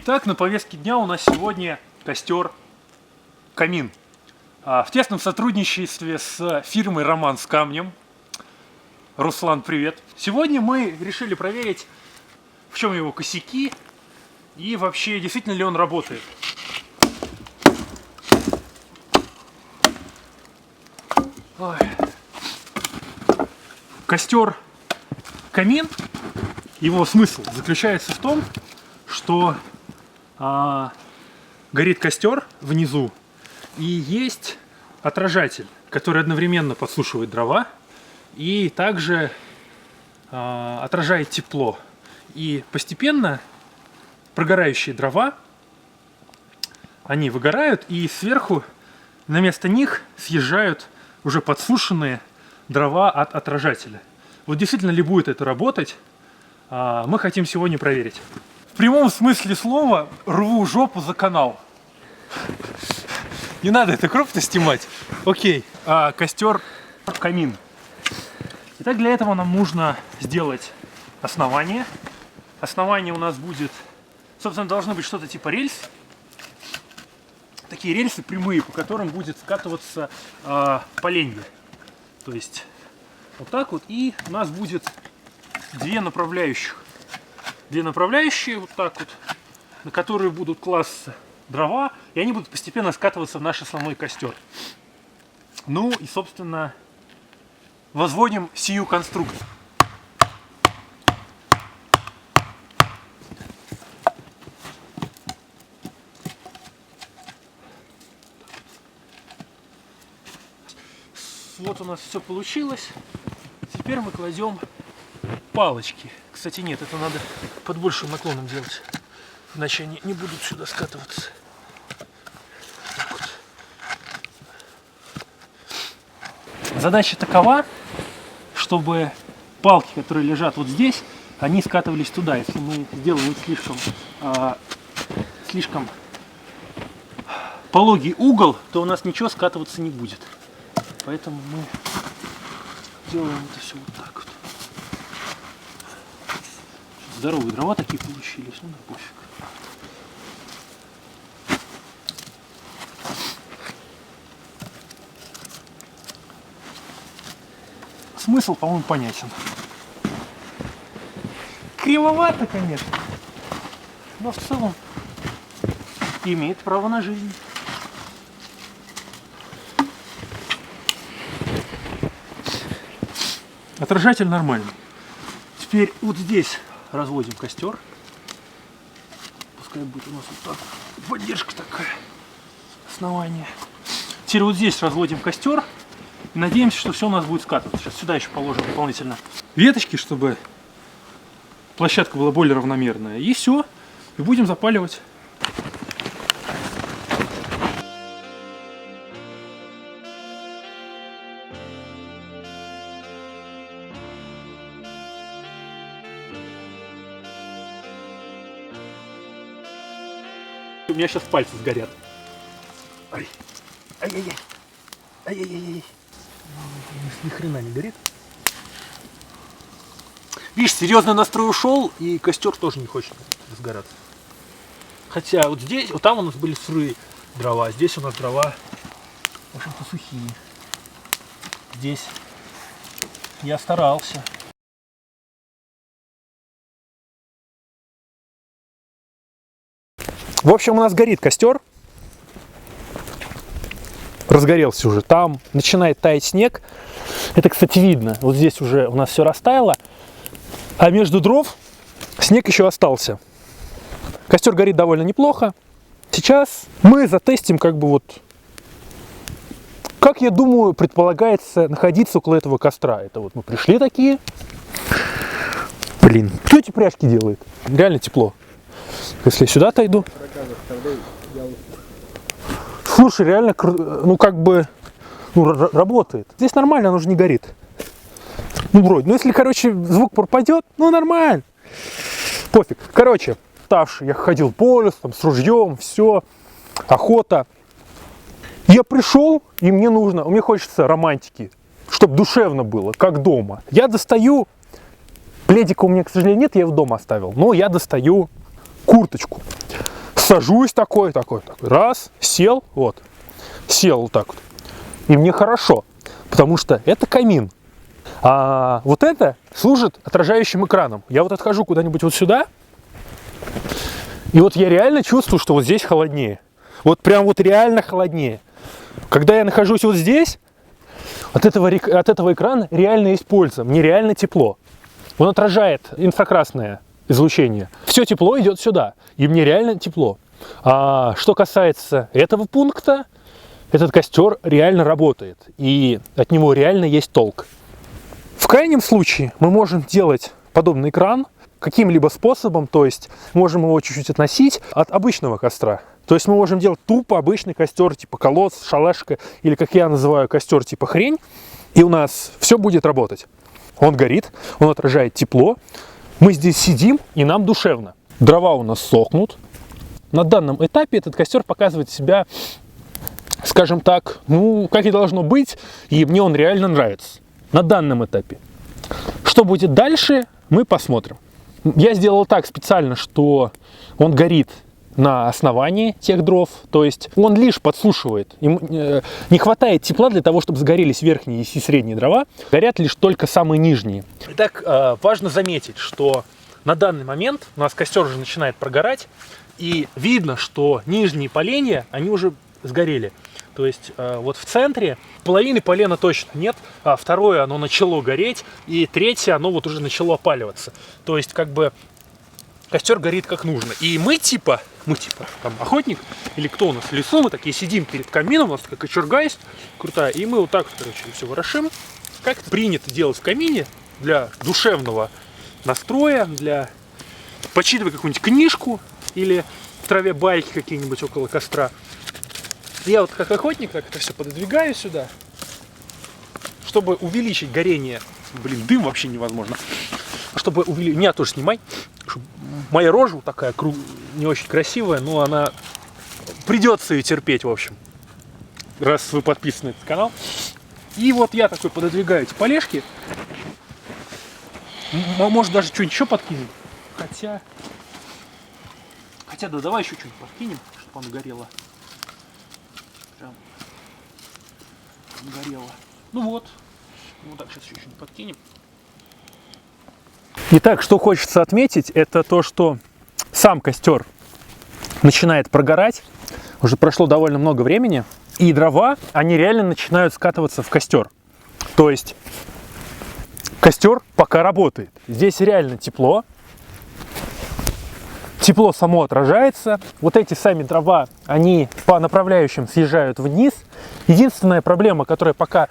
Итак, на повестке дня у нас сегодня костер «Камин». В тесном сотрудничестве с фирмой «Роман с камнем». Руслан, привет! Сегодня мы решили проверить, в чем его косяки и вообще, действительно ли он работает. Ой. Костер «Камин», его смысл заключается в том, что горит костер внизу, и есть отражатель, который одновременно подсушивает дрова и также отражает тепло. И постепенно прогорающие дрова, они выгорают, и сверху на место них съезжают уже подсушенные дрова от отражателя. Вот действительно ли будет это работать, мы хотим сегодня проверить. В прямом смысле слова рву жопу за канал. Не надо это крупно снимать. Окей. Костер «Камин». Итак, для этого нам нужно сделать основание. Основание у нас будет, собственно, должно быть что-то типа рельс. Такие рельсы прямые, по которым будет скатываться поленья. То есть вот так вот. И у нас будет две направляющие вот так вот, на которые будут класться дрова, и они будут постепенно скатываться в наш основной костер. Ну и, собственно, возводим сию конструкцию. Вот у нас все получилось. Теперь мы кладем палочки. Кстати, нет, это надо под большим наклоном делать, иначе они не будут сюда скатываться. Так вот. Задача такова, чтобы палки, которые лежат вот здесь, они скатывались туда. Если мы сделаем слишком пологий угол, то у нас ничего скатываться не будет. Поэтому мы делаем это все вот так вот. Здоровые дрова такие получились, ну да пофиг. Смысл, по-моему, понятен. Кривовато, конечно, но в целом имеет право на жизнь. Отражатель нормальный. Теперь вот здесь разводим костер. Пускай будет у нас вот так. Поддержка такая. Основание. Теперь вот здесь разводим костер. И надеемся, что все у нас будет скатываться. Сейчас сюда еще положим дополнительно веточки, чтобы площадка была более равномерная. И все. И будем запаливать. У меня сейчас пальцы сгорят. Ай. Ай-яй-яй. Ай-яй-яй. Ни хрена не горит. Видишь, серьезный настрой ушел, и костер тоже не хочет разгораться. Хотя вот здесь, вот там у нас были сырые дрова, здесь у нас дрова, в общем-то, сухие. Здесь я старался. В общем, у нас горит костер. Разгорелся уже. Там начинает таять снег. Это, кстати, видно. Вот здесь уже у нас все растаяло. А между дров снег еще остался. Костер горит довольно неплохо. Сейчас мы затестим, как я думаю, предполагается находиться около этого костра. Это вот мы пришли такие. Блин, кто эти пряжки делает? Реально тепло. Если я сюда отойду. Слушай, реально, работает. Здесь нормально, оно же не горит. Вроде. Ну, если, звук пропадет, нормально. Пофиг. Ставший, я ходил по лесу, там, с ружьем, все, охота. Я пришел, и мне хочется романтики, чтобы душевно было, как дома. Я достаю, пледика у меня, к сожалению, нет, я его дома оставил, но я достаю курточку. сажусь такой, раз, сел, вот, сел вот так вот. И мне хорошо, потому что это камин. А вот это служит отражающим экраном. Я вот отхожу куда-нибудь вот сюда, и вот я реально чувствую, что вот здесь холоднее. Вот прям вот реально холоднее. Когда я нахожусь вот здесь, от этого экрана реально есть польза. Мне реально тепло. Он отражает инфракрасное излучение. Все тепло идет сюда, и мне реально тепло. А что касается этого пункта, этот костер реально работает, и от него реально есть толк. В крайнем случае мы можем делать подобный экран каким-либо способом, то есть можем его чуть-чуть относить от обычного костра. То есть мы можем делать тупо обычный костер типа колодц, шалашка, или как я называю костер типа хрень, и у нас все будет работать. Он горит, он отражает тепло, мы здесь сидим, и нам душевно. Дрова у нас сохнут. На данном этапе этот костер показывает себя, скажем так, ну, как и должно быть, и мне он реально нравится. На данном этапе. Что будет дальше, мы посмотрим. Я сделал так специально, что он горит на основании тех дров, то есть он лишь подсушивает. Ему не хватает тепла для того, чтобы сгорелись верхние и средние дрова, горят лишь только самые нижние. Итак, важно заметить, что на данный момент у нас костер уже начинает прогорать, и видно, что нижние поленья, они уже сгорели. То есть вот в центре половины полена точно нет, а второе оно начало гореть, и третье оно вот уже начало опаливаться. То есть как бы костер горит как нужно. И мы типа там охотник, или кто у нас в лесу, мы такие сидим перед камином, у нас такая кочерга есть крутая, и мы вот так, короче, все ворошим. Как принято делать в камине для душевного настроя, для почитывая какую-нибудь книжку или в траве байки какие-нибудь около костра. Я вот как охотник так это все пододвигаю сюда, чтобы увеличить горение. Блин, дым вообще невозможно. Чтобы увеличить... Меня тоже снимай. Моя рожа такая не очень красивая, но она... Придется ее терпеть, в общем. Раз вы подписаны на этот канал. И вот я такой пододвигаю эти полежки. Может даже что-нибудь еще подкинем. Хотя да, давай еще что-нибудь подкинем, чтобы оно горело. Прям горело. Ну вот. Вот так, сейчас еще что-нибудь подкинем. Итак, что хочется отметить, это то, что сам костер начинает прогорать. Уже прошло довольно много времени. И дрова, они реально начинают скатываться в костер. То есть костер пока работает. Здесь реально тепло. Тепло само отражается. Вот эти сами дрова, они по направляющим съезжают вниз. Единственная проблема, которая пока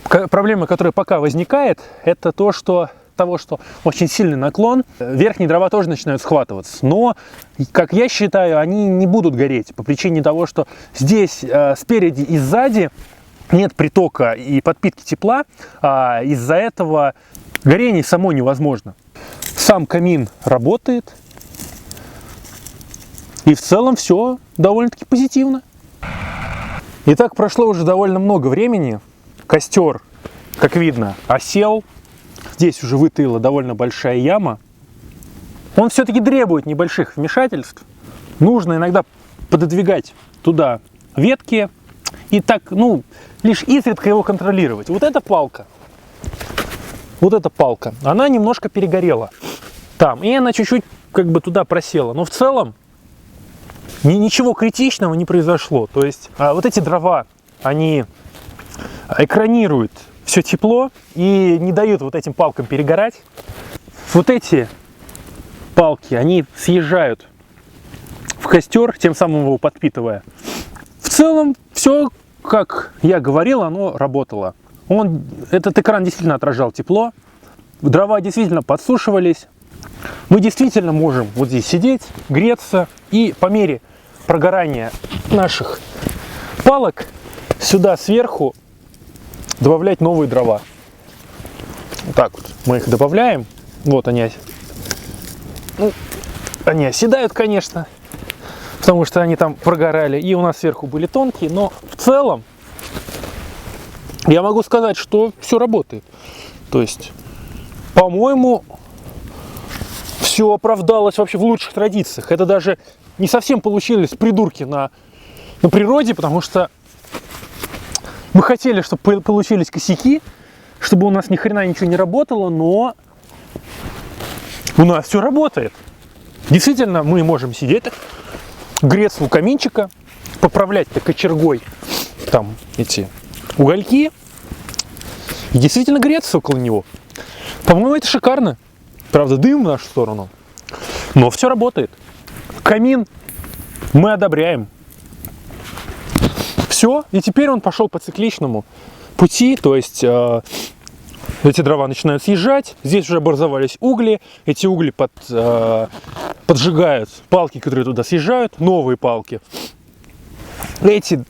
возникает, это то, что очень сильный наклон. Верхние дрова тоже начинают схватываться. Но, как я считаю, они не будут гореть по причине того, что здесь спереди и сзади нет притока и подпитки тепла. Из-за этого горение само невозможно. Сам камин работает. И в целом все довольно-таки позитивно. Итак, прошло уже довольно много времени. Костер, как видно, осел. Здесь уже вытаяла довольно большая яма. Он все-таки требует небольших вмешательств. Нужно иногда пододвигать туда ветки и так, лишь изредка его контролировать. Вот эта палка, она немножко перегорела там, и она чуть-чуть как бы туда просела. Но в целом ничего критичного не произошло. То есть вот эти дрова, они экранируют все тепло и не дают вот этим палкам перегорать. Вот эти палки, они съезжают в костер, тем самым его подпитывая. В целом все, как я говорил, оно работало. Этот экран действительно отражал тепло, дрова действительно подсушивались. Мы действительно можем вот здесь сидеть, греться и по мере прогорания наших палок сюда сверху добавлять новые дрова. Вот так вот мы их добавляем. Вот они. Они оседают, конечно, потому что они там прогорали. И у нас сверху были тонкие. Но в целом я могу сказать, что все работает. То есть, по-моему, Все оправдалось вообще в лучших традициях. Это даже не совсем получились придурки на природе, потому что мы хотели, чтобы получились косяки, чтобы у нас ни хрена ничего не работало, но у нас все работает. Действительно, мы можем сидеть, греться у каминчика, поправлять кочергой там эти угольки и действительно греться около него. По-моему, это шикарно. Правда, дым в нашу сторону, но все работает. Камин мы одобряем. Все, и теперь он пошел по цикличному пути, то есть эти дрова начинают съезжать, здесь уже образовались угли, эти угли поджигают палки, которые туда съезжают, новые палки. Эти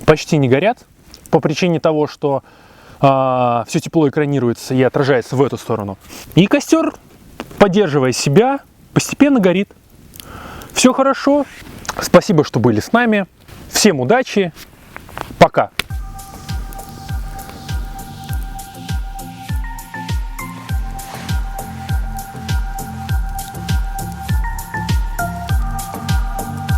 почти не горят по причине того, что все тепло экранируется и отражается в эту сторону. И костер, поддерживая себя, постепенно горит. Все хорошо. Спасибо, что были с нами. Всем удачи. Пока.